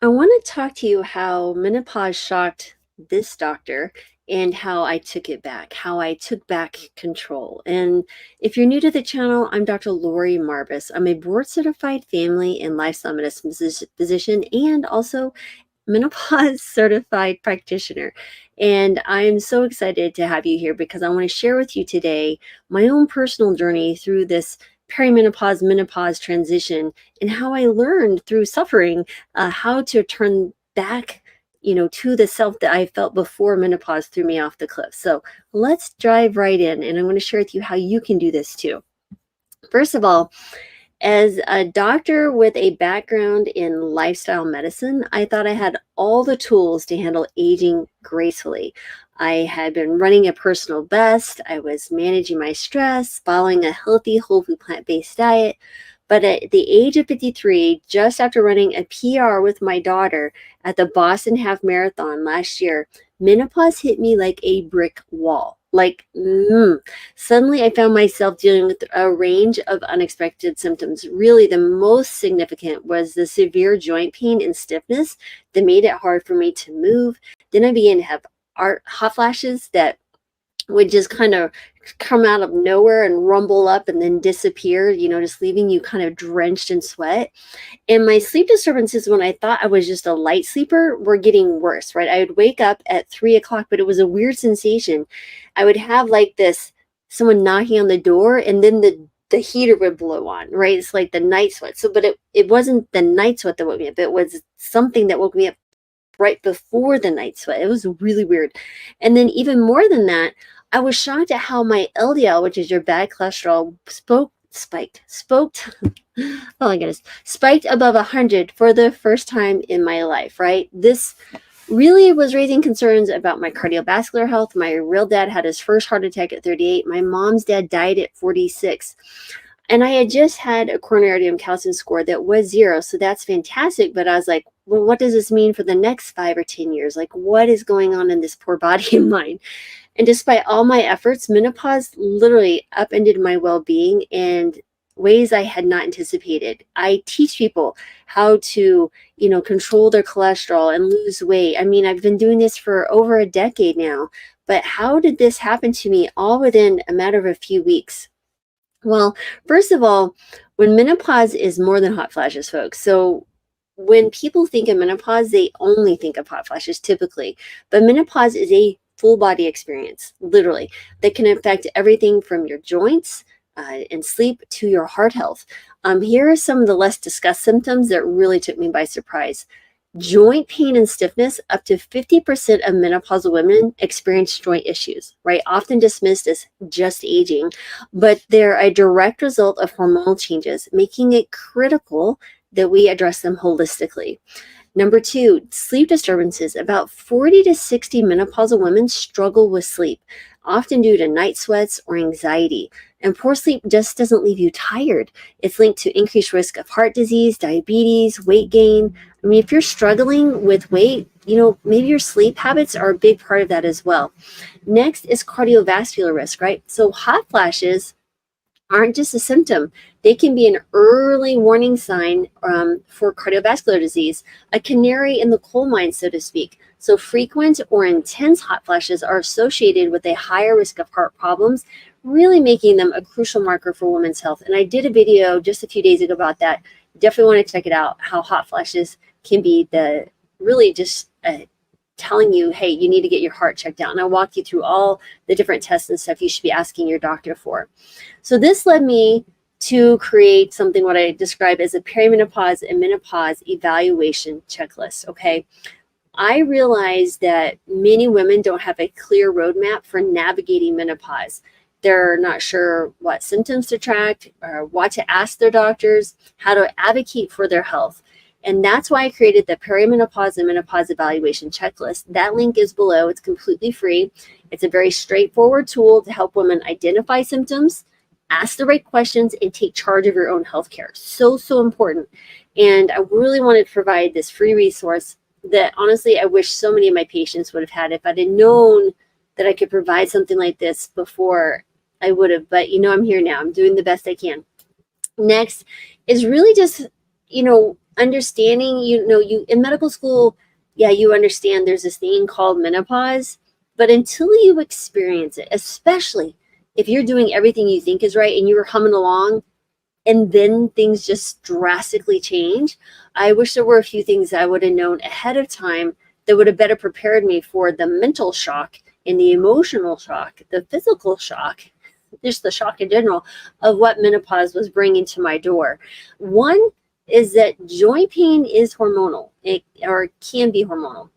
I want to talk to you how menopause shocked this doctor and how I took it back, how I took back control. And if you're new to the channel, I'm Dr. Lori Marbus. I'm a board certified family and lifestyle medicine physician and also menopause certified practitioner. And I'm so excited to have you here because I want to share with you today my own personal journey through this perimenopause menopause transition and how I learned through suffering how to turn back to the self that I felt before menopause threw me off the cliff. So let's dive right in, and I want to share with you how you can do this too. First of all, as a doctor with a background in lifestyle medicine, I thought I had all the tools to handle aging gracefully. I had been running a personal best. I was managing my stress, following a healthy, whole food, plant-based diet. But at the age of 53, just after running a PR with my daughter at the Boston Half Marathon last year, menopause hit me like a brick wall. Suddenly I found myself dealing with a range of unexpected symptoms. Really, the most significant was the severe joint pain and stiffness that made it hard for me to move. Then I began to have hot flashes that would just kind of come out of nowhere and rumble up and then disappear, just leaving you kind of drenched in sweat. And my sleep disturbances, when I thought I was just a light sleeper, were getting worse, right? I would wake up at 3 o'clock, but it was a weird sensation. I would have like this someone knocking on the door, and then the heater would blow on, right? It's like the night sweat. So, but it wasn't the night sweat that woke me up. It was something that woke me up right before the night sweat. It was really weird. And then even more than that, I was shocked at how my LDL, which is your bad cholesterol, oh my goodness, spiked above 100 for the first time in my life, right? This really was raising concerns about my cardiovascular health. My real dad had his first heart attack at 38. My mom's dad died at 46. And I had just had a coronary artery calcium score that was 0. So that's fantastic. But I was like, well, what does this mean for the next 5 or 10 years? Like, what is going on in this poor body of mine? And despite all my efforts, menopause literally upended my well-being in ways I had not anticipated. I teach people how to, control their cholesterol and lose weight. I mean, I've been doing this for over a decade now, but how did this happen to me all within a matter of a few weeks? Well, first of all, when menopause is more than hot flashes, folks. So when people think of menopause, they only think of hot flashes typically. But menopause is a full body experience, literally, that can affect everything from your joints and sleep to your heart health. Here are some of the less discussed symptoms that really took me by surprise. Joint pain and stiffness. Up to 50% of menopausal women experience joint issues, right? Often dismissed as just aging, but they're a direct result of hormonal changes, making it critical that we address them holistically. Number 2, sleep disturbances. About 40 to 60 menopausal women struggle with sleep, often due to night sweats or anxiety. And poor sleep just doesn't leave you tired. It's linked to increased risk of heart disease, diabetes, weight gain. I mean, if you're struggling with weight, maybe your sleep habits are a big part of that as well. Next is cardiovascular risk, right? So hot flashes aren't just a symptom. They can be an early warning sign for cardiovascular disease, a canary in the coal mine, so to speak. So frequent or intense hot flashes are associated with a higher risk of heart problems, really making them a crucial marker for women's health. And I did a video just a few days ago about that. Definitely want to check it out, how hot flashes can be the really just telling you, hey, you need to get your heart checked out. And I walked you through all the different tests and stuff you should be asking your doctor for. So this led me to create something what I describe as a perimenopause and menopause evaluation checklist, okay? I realized that many women don't have a clear roadmap for navigating menopause. They're not sure what symptoms to track or what to ask their doctors, how to advocate for their health. And that's why I created the perimenopause and menopause evaluation checklist. That link is below. It's completely free. It's a very straightforward tool to help women identify symptoms, ask the right questions, and take charge of your own health care. So, so important. And I really wanted to provide this free resource that honestly, I wish so many of my patients would have had. If I'd have known that I could provide something like this before, I would have. But I'm here now. I'm doing the best I can. Next is really just understanding, you in medical school, yeah, you understand there's this thing called menopause, but until you experience it, especially if you're doing everything you think is right and you're humming along and then things just drastically change, I wish there were a few things I would have known ahead of time that would have better prepared me for the mental shock and the emotional shock, the physical shock, just the shock in general of what menopause was bringing to my door. One is that joint pain is hormonal, or can be hormonal.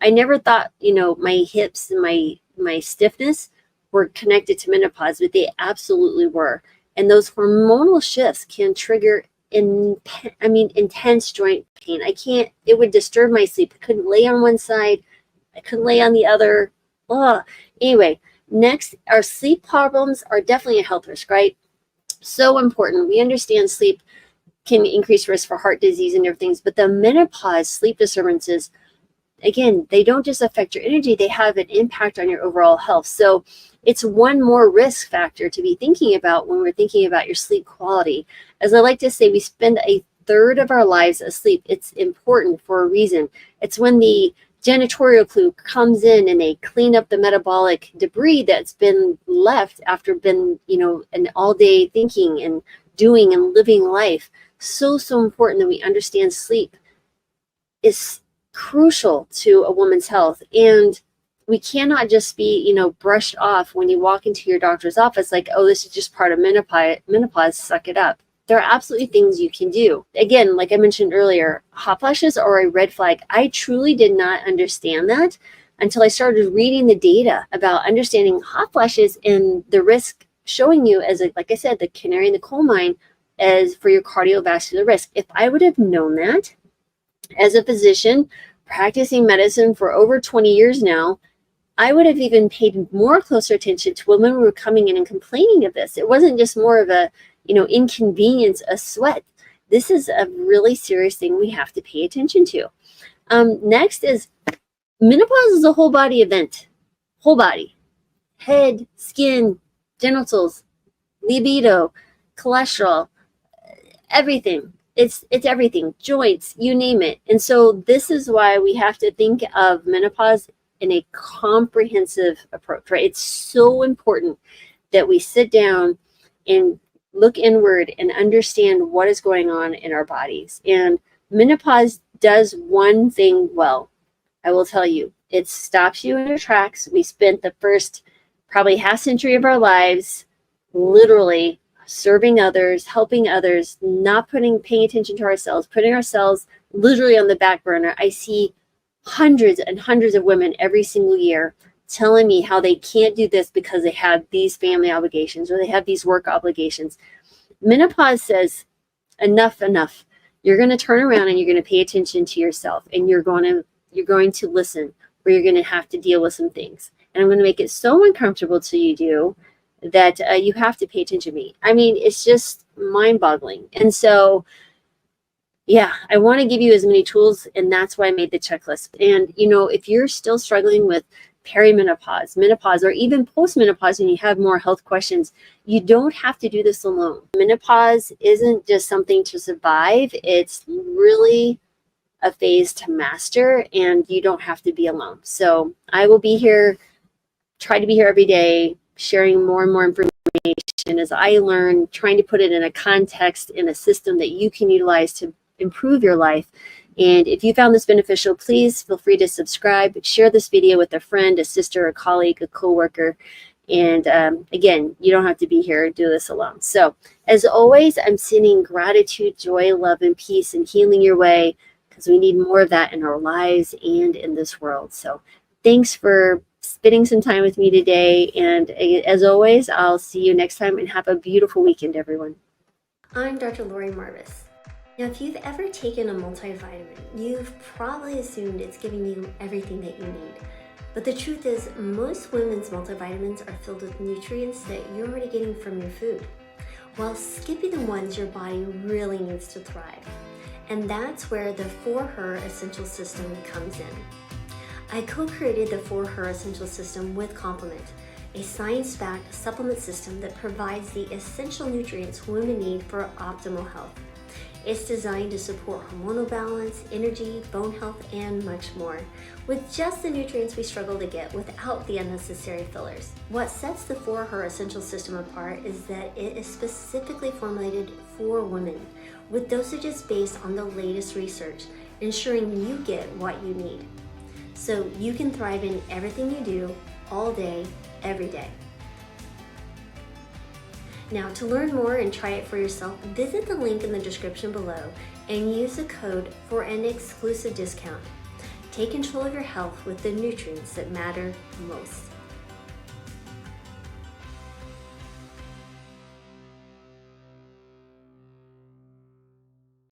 I never thought, my hips and my stiffness were connected to menopause, but they absolutely were. And those hormonal shifts can trigger intense joint pain. It would disturb my sleep. I couldn't lay on one side. I couldn't lay on the other. Oh, anyway, next, our sleep problems are definitely a health risk, right? So important. We understand sleep can increase risk for heart disease and different things, but the menopause sleep disturbances, again, they don't just affect your energy, they have an impact on your overall health. So it's one more risk factor to be thinking about when we're thinking about your sleep quality. As I like to say, we spend a third of our lives asleep. It's important for a reason. It's when the janitorial crew comes in and they clean up the metabolic debris that's been left after been, an all day thinking and doing and living life. So important that we understand sleep is crucial to a woman's health. And we cannot just be, brushed off when you walk into your doctor's office like, oh, this is just part of menopause, suck it up. There are absolutely things you can do. Again, like I mentioned earlier, hot flashes are a red flag. I truly did not understand that until I started reading the data about understanding hot flashes and the risk showing you as, like I said, the canary in the coal mine as for your cardiovascular risk. If I would have known that as a physician practicing medicine for over 20 years now, I would have even paid more closer attention to women who were coming in and complaining of this. It wasn't just more of a, inconvenience, a sweat. This is a really serious thing we have to pay attention to. Next is menopause is a whole body event. Whole body. Head, skin, genitals, libido, cholesterol, everything. It's everything. Joints, you name it. And so this is why we have to think of menopause in a comprehensive approach, right? It's so important that we sit down and look inward and understand what is going on in our bodies. And menopause does one thing well. I will tell you, it stops you in your tracks. We spent the first probably half century of our lives literally serving others, helping others, not paying attention to ourselves, putting ourselves literally on the back burner. I see hundreds and hundreds of women every single year telling me how they can't do this because they have these family obligations or they have these work obligations. Menopause says, enough. You're going to turn around and you're going to pay attention to yourself, and you're going to listen, or you're going to have to deal with some things. And I'm going to make it so uncomfortable to you that you have to pay attention to me. I mean, it's just mind-boggling. And so, yeah, I want to give you as many tools, and that's why I made the checklist. And, if you're still struggling with perimenopause, menopause, or even postmenopause and you have more health questions, you don't have to do this alone. Menopause isn't just something to survive. It's really a phase to master, and you don't have to be alone. So I will be here, try to be here every day, sharing more and more information as I learn, trying to put it in a context, in a system that you can utilize to improve your life. And if you found this beneficial, please feel free to subscribe, share this video with a friend, a sister, a colleague, a coworker. And again, you don't have to be here, do this alone. So as always, I'm sending gratitude, joy, love, and peace, and healing your way, because we need more of that in our lives and in this world. So thanks for spending some time with me today. And as always, I'll see you next time, and have a beautiful weekend, everyone. I'm Dr. Lori Marvis. Now, if you've ever taken a multivitamin, you've probably assumed it's giving you everything that you need. But the truth is, most women's multivitamins are filled with nutrients that you're already getting from your food, while skipping the ones your body really needs to thrive. And that's where the For Her Essential System comes in. I co-created the For Her Essential System with Complement, a science-backed supplement system that provides the essential nutrients women need for optimal health. It's designed to support hormonal balance, energy, bone health, and much more, with just the nutrients we struggle to get without the unnecessary fillers. What sets the 4Her Essential System apart is that it is specifically formulated for women, with dosages based on the latest research, ensuring you get what you need, so you can thrive in everything you do, all day, every day. Now, to learn more and try it for yourself, visit the link in the description below and use the code for an exclusive discount. Take control of your health with the nutrients that matter most.